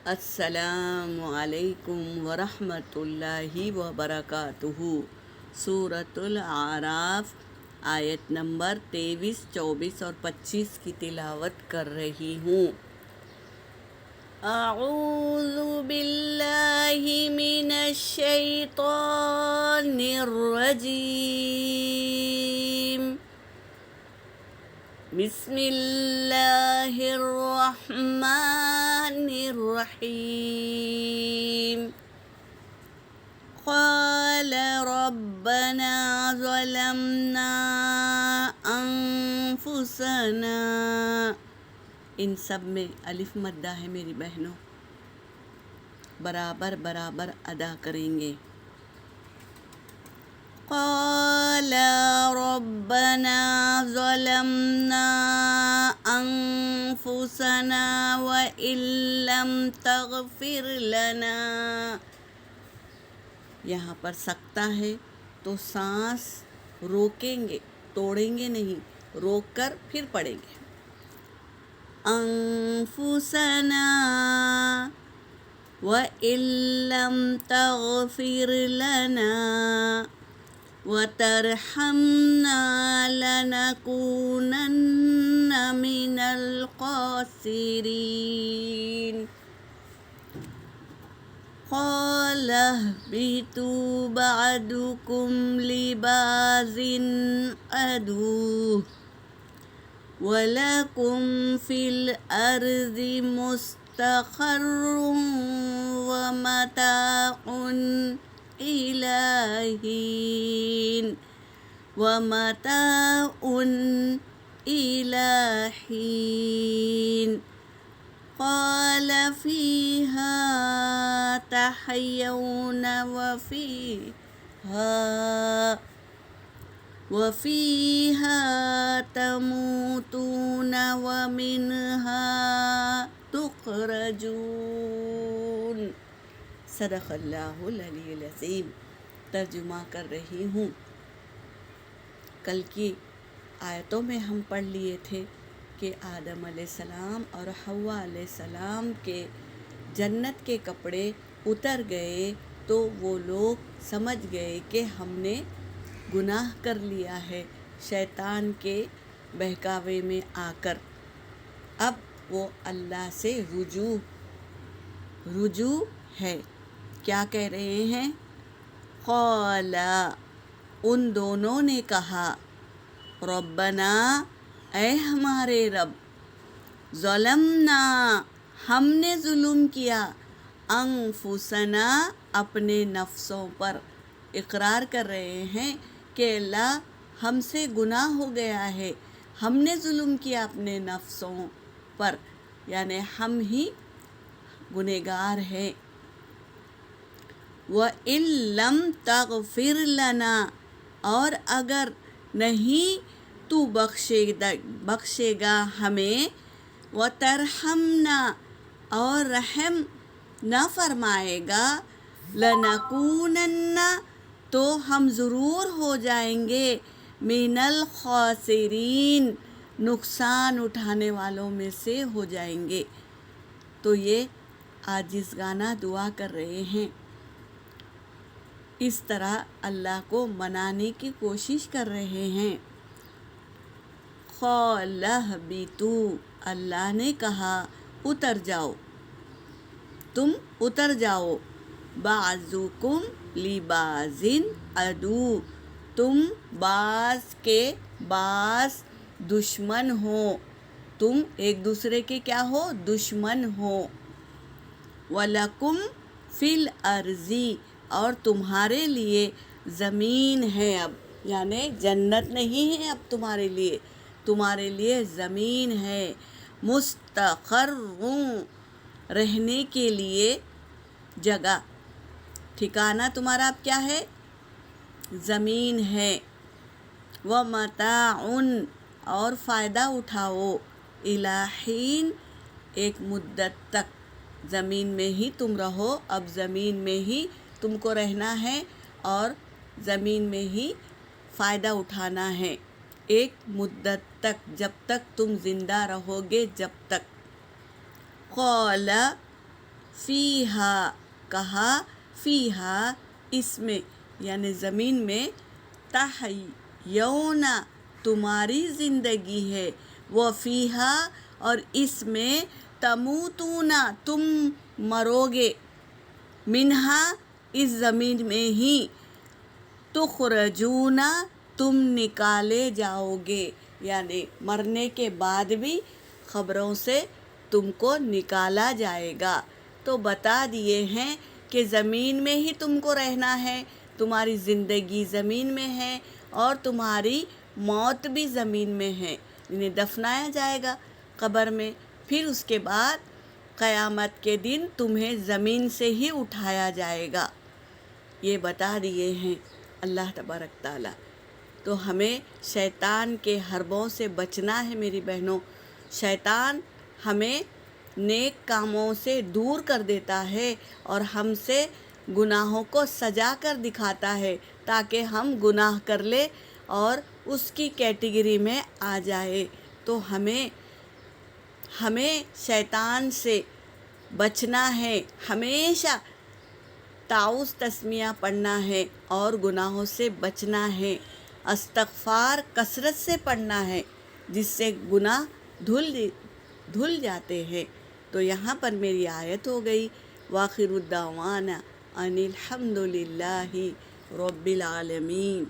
السلام علیکم ورحمۃ اللہ وبرکاتہ۔ سورۃ الاعراف آیت نمبر 23، 24 اور 25 کی تلاوت کر رہی ہوں۔ اعوذ باللہ من الشیطان الرجیم، بسم اللہ الرحمن الرحیم۔ قال ربنا ظلمنا انفسنا، ان سب میں الف مدہ ہے میری بہنوں، برابر برابر ادا کریں گے۔ قال ربنا ظلمنا انفسنا وإن لم تغفر لنا، یہاں پر سکتہ ہے تو سانس روکیں گے، توڑیں گے نہیں، روک کر پھر پڑھیں گے۔ انفسنا وإن لم تغفر لنا وترحمنا لنكونن من الخاسرين۔ قال اهبطوا بعضكم لبعض عدو ولكم في الأرض مستقر ومتاع إلى حين، قال فيها تحيون وفيها تموتون ومنها تخرجون۔ صدق اللہ العلی العظیم۔ ترجمہ کر رہی ہوں۔ کل کی آیتوں میں ہم پڑھ لیے تھے کہ آدم علیہ السلام اور حوا علیہ السلام کے جنت کے کپڑے اتر گئے تو وہ لوگ سمجھ گئے کہ ہم نے گناہ کر لیا ہے شیطان کے بہکاوے میں آ کر۔ اب وہ اللہ سے رجوع ہے۔ کیا کہہ رہے ہیں؟ قال، ان دونوں نے کہا، ربنا، اے ہمارے رب، ظلمنا، ہم نے ظلم کیا، انفسنا، اپنے نفسوں پر۔ اقرار کر رہے ہیں کہ اللہ ہم سے گناہ ہو گیا ہے، ہم نے ظلم کیا اپنے نفسوں پر، یعنی ہم ہی گنہگار ہیں۔ وَإِن لَّمْ تَغْفِرْ لَنَا، اور اگر نہیں تو بخشے گا ہمیں، وَتَرْحَمْنَا، اور رحم نہ فرمائے گا، لَنَكُونَنَّ، تو ہم ضرور ہو جائیں گے، مِنَ الْخَاسِرِينَ، نقصان اٹھانے والوں میں سے ہو جائیں گے۔ تو یہ عاجزانہ دعا کر رہے ہیں، اس طرح اللہ کو منانے کی کوشش کر رہے ہیں۔ قَالَ اهْبِطُوا، اللہ نے کہا اتر جاؤ، تم اتر جاؤ، بَعْضُكُمْ لِبَعْضٍ عَدُوٌّ، تم بعض کے بعض دشمن ہو، تم ایک دوسرے کے کیا ہو؟ دشمن ہو۔ وَلَكُمْ فِي الْأَرْضِ، اور تمہارے لیے زمین ہے اب، یعنی جنت نہیں ہے اب تمہارے لیے زمین ہے، مستقر، رہنے کے لیے جگہ، ٹھکانہ تمہارا اب کیا ہے؟ زمین ہے۔ وَمَتَاعٌ، اور فائدہ اٹھاؤ، إِلَى حِينٍ، ایک مدت تک، زمین میں ہی تم رہو، اب زمین میں ہی تم کو رہنا ہے اور زمین میں ہی فائدہ اٹھانا ہے ایک مدت تک، جب تک تم زندہ رہو گے، جب تک۔ قال، فیہا کہا، فیہا اس میں یعنی زمین میں، تحیون تمہاری زندگی ہے، وہ فیہا اور اس میں، تموتون تم مرو گے، منہا اس زمین میں ہی، تخرجون تم نکالے جاؤ گے، یعنی مرنے کے بعد بھی قبروں سے تم کو نکالا جائے گا۔ تو بتا دیے ہیں کہ زمین میں ہی تم کو رہنا ہے، تمہاری زندگی زمین میں ہے اور تمہاری موت بھی زمین میں ہے، انہیں دفنایا جائے گا قبر میں، پھر اس کے بعد قیامت کے دن تمہیں زمین سے ہی اٹھایا جائے گا، یہ بتا دیے ہیں اللہ تبارک تعالیٰ۔ تو ہمیں شیطان کے حربوں سے بچنا ہے میری بہنوں۔ شیطان ہمیں نیک کاموں سے دور کر دیتا ہے اور ہم سے گناہوں کو سجا کر دکھاتا ہے تاکہ ہم گناہ کر لیں اور اس کی کیٹیگری میں آ جائے۔ تو ہمیں شیطان سے بچنا ہے، ہمیشہ تعوذ تسمیہ پڑھنا ہے اور گناہوں سے بچنا ہے، استغفار کثرت سے پڑھنا ہے جس سے گناہ دھل جاتے ہیں۔ تو یہاں پر میری آیت ہو گئی، وآخر الدعوانا ان الحمد للہ رب العالمین۔